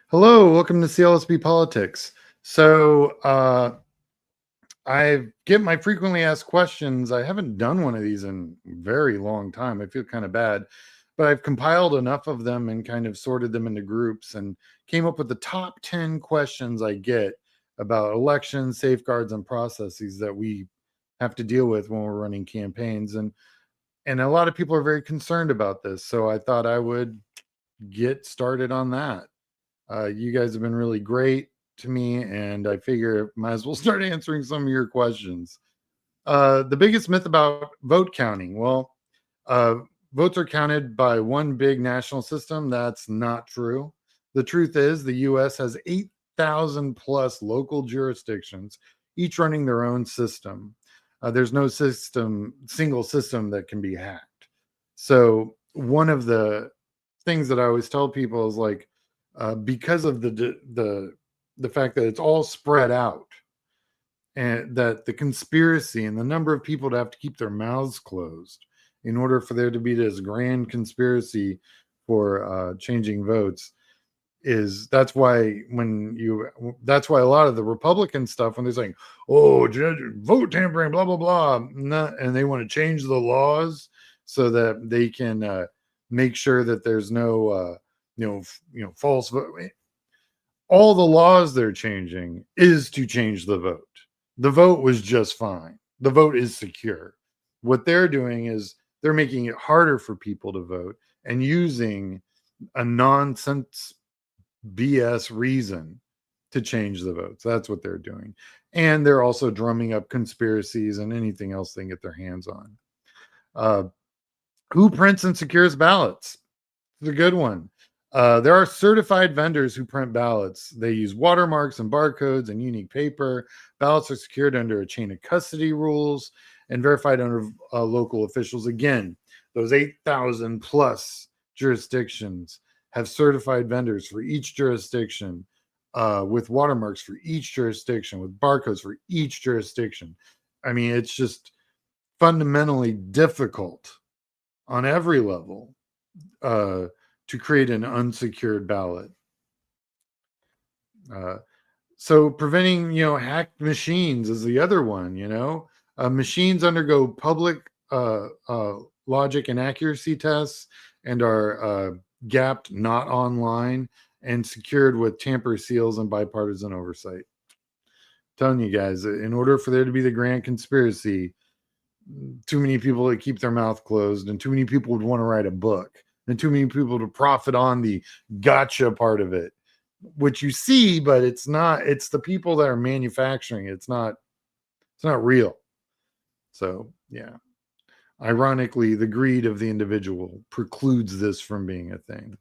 Hello, welcome to CLSB Politics. I get my frequently asked questions. I haven't done one of these in a very long time. I feel kind of bad, but I've compiled enough of them and kind of sorted them into groups and came up with the top 10 questions I get about elections, safeguards, and processes that we have to deal with when we're running campaigns. And a lot of people are very concerned about this. So I thought I would get started on that. You guys have been really great to me, and I figure might as well start answering some of your questions. The biggest myth about vote counting. Well, uh, votes are counted by one big national system. That's not true. The truth is, the US has 8,000 plus local jurisdictions, each running their own system. There's no single system that can be hacked. So, one of the things that I always tell people is like, because of the fact that it's all spread out, and that the conspiracy and the number of people to have to keep their mouths closed in order for there to be this grand conspiracy for changing votes is that's why a lot of the Republican stuff, when they're saying, oh, vote tampering, blah blah blah, and they want to change the laws so that they can make sure that there's no false vote. All the laws they're changing is to change the vote. The vote was just fine. The vote is secure. What they're doing is they're making it harder for people to vote and using a nonsense BS reason to change the votes. That's what they're doing. And they're also drumming up conspiracies and anything else they can get their hands on. Uh, who prints and secures ballots? It's a good one. There are certified vendors who print ballots. They use watermarks and barcodes and unique paper. Ballots are secured under a chain of custody rules and verified under local officials. Again, those 8,000 plus jurisdictions have certified vendors for each jurisdiction, with watermarks for each jurisdiction, with barcodes for each jurisdiction. I mean, it's just fundamentally difficult on every level to create an unsecured ballot. So preventing, hacked machines is the other one. Machines undergo public logic and accuracy tests and are gapped, not online, and secured with tamper seals and bipartisan oversight. I'm telling you guys, in order for there to be the grand conspiracy, too many people that keep their mouth closed, and too many people would want to write a book, and too many people to profit on the gotcha part of it, which you see, but it's the people that are manufacturing it's not real. So yeah, ironically, the greed of the individual precludes this from being a thing.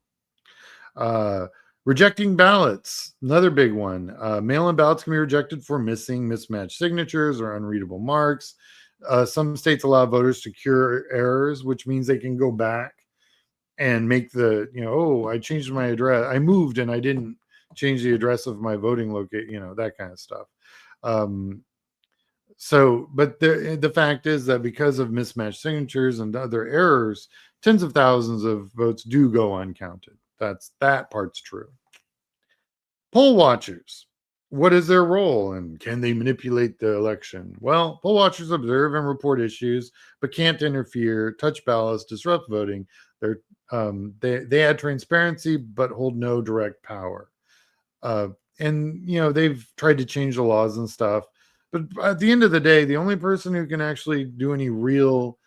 Rejecting ballots, another big one. Mail-in ballots can be rejected for missing, mismatched signatures or unreadable marks. Some states allow voters to cure errors, which means they can go back and make I changed my address. I moved and I didn't change the address of my voting location, that kind of stuff. But the fact is that because of mismatched signatures and other errors, tens of thousands of votes do go uncounted. That part's true. Poll watchers. What is their role and can they manipulate the election? Well, poll watchers observe and report issues, but can't interfere, touch ballots, disrupt voting. They add transparency, but hold no direct power. They've tried to change the laws and stuff, but at the end of the day, the only person who can actually do any real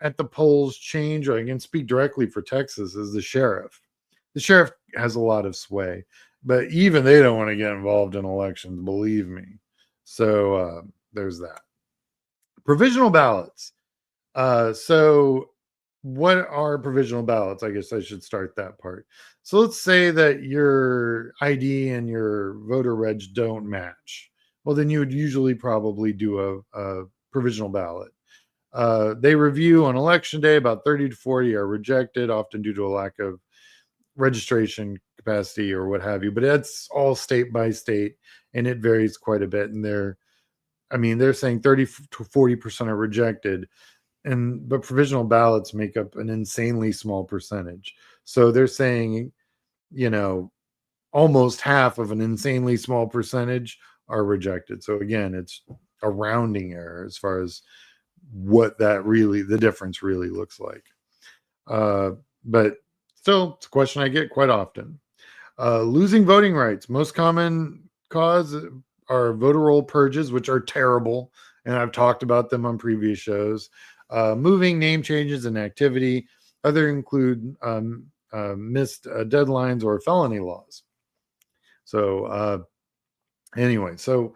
at the polls change, or I can speak directly for Texas, is the sheriff. The sheriff has a lot of sway, but even they don't want to get involved in elections, believe me. So there's that. Provisional ballots. So what are provisional ballots? I guess I should start that part. So let's say that your ID and your voter reg don't match. Well, then you would usually probably do a provisional ballot. They review on election day. About 30 to 40 are rejected, often due to a lack of registration capacity or what have you. But that's all state by state, and it varies quite a bit. And they're saying 30 to 40% are rejected, but provisional ballots make up an insanely small percentage. So they're saying, almost half of an insanely small percentage are rejected. So again, it's a rounding error as far as what that really, the difference really looks like. But still, it's a question I get quite often. Losing voting rights. Most common cause are voter roll purges, which are terrible. And I've talked about them on previous shows. Moving, name changes, and activity. Other include missed deadlines or felony laws. So anyway, so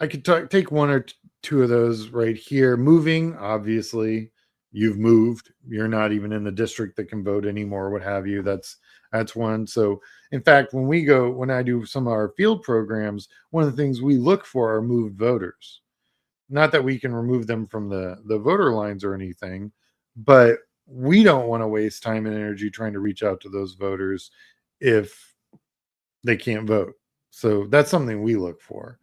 I could take one or two of those right here. Moving, obviously, you've moved. You're not even in the district that can vote anymore, what have you. That's one. So in fact, when I do some of our field programs, one of the things we look for are moved voters. Not that we can remove them from the voter lines or anything, but we don't want to waste time and energy trying to reach out to those voters if they can't vote. So that's something we look for.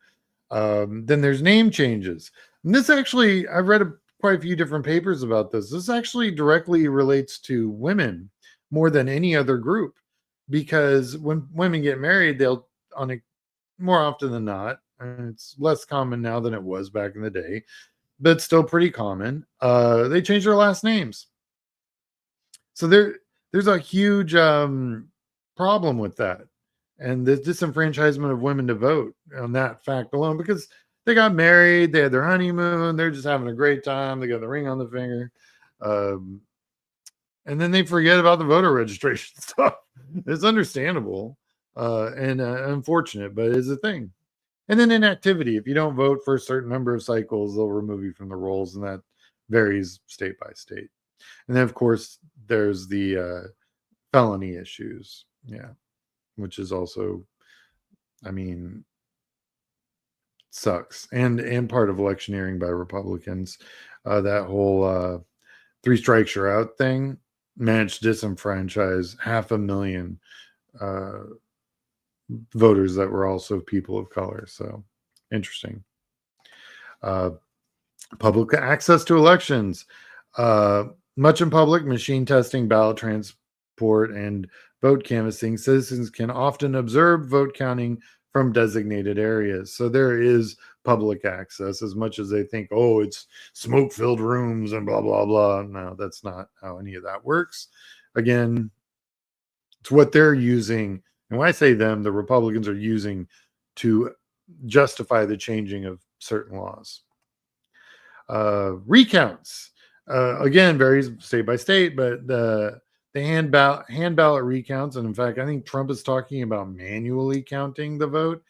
Then there's name changes. And this actually, I've read quite a few different papers about this. This actually directly relates to women more than any other group, because when women get married, they'll more often than not, and it's less common now than it was back in the day, but still pretty common. They change their last names. So there's a huge problem with that, and the disenfranchisement of women to vote on that fact alone, because they got married, they had their honeymoon, they're just having a great time, they got the ring on the finger, and then they forget about the voter registration stuff. It's understandable and unfortunate, but it's a thing. And then inactivity. If you don't vote for a certain number of cycles, they'll remove you from the rolls, and that varies state by state. And then, of course, there's the felony issues. Yeah, which is also, I mean, sucks. And part of electioneering by Republicans. That whole 3 strikes you're out thing managed to disenfranchise 500,000 voters that were also people of color. So interesting. Public access to elections. Much in public, machine testing, ballot transport, and vote canvassing. Citizens can often observe vote counting from designated areas. So there is public access, as much as they think, oh, it's smoke-filled rooms and blah, blah, blah. No, that's not how any of that works. Again, it's what they're using. And when I say them, the Republicans are using to justify the changing of certain laws. Recounts. Again, varies state by state, but the hand ballot recounts, and in fact, I think Trump is talking about manually counting the vote.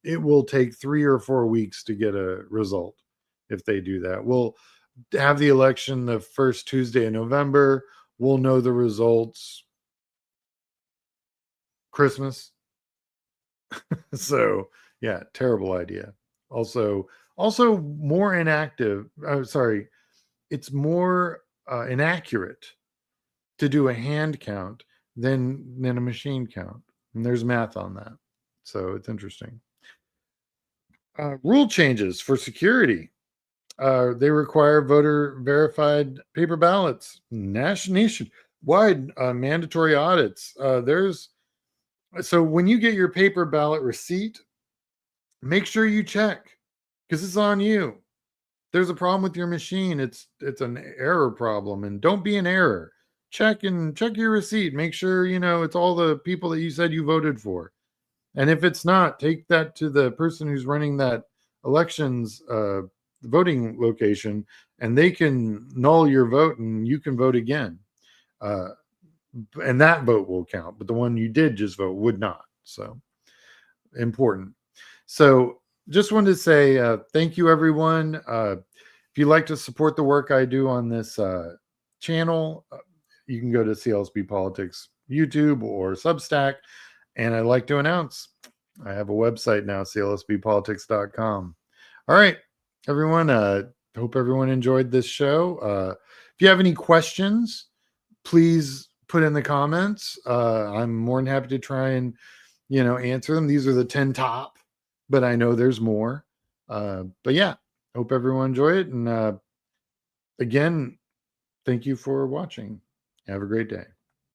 It will take 3 or 4 weeks to get a result if they do that. We'll have the election the first Tuesday in November. We'll know the results Christmas. So yeah, terrible idea. Also more inactive. It's more inaccurate to do a hand count than a machine count, and there's math on that. So it's interesting. Rule changes for security. They require voter verified paper ballots, nationwide mandatory audits. So when you get your paper ballot receipt, make sure you check, because it's on you. There's a problem with your machine. It's an error problem, and don't be an error. Check your receipt. Make sure it's all the people that you said you voted for. And if it's not, take that to the person who's running that elections voting location, and they can null your vote, and you can vote again. And that vote will count, but the one you did just vote would not. So important. So just wanted to say thank you, everyone. If you'd like to support the work I do on this channel, you can go to CLSP Politics YouTube or Substack. And I'd like to announce I have a website now, clsbpolitics.com. All right, everyone. Hope everyone enjoyed this show. If you have any questions, please put in the comments. I'm more than happy to try and answer them. These are the 10 top, but I know there's more. But yeah, hope everyone enjoy it. And again, thank you for watching. Have a great day.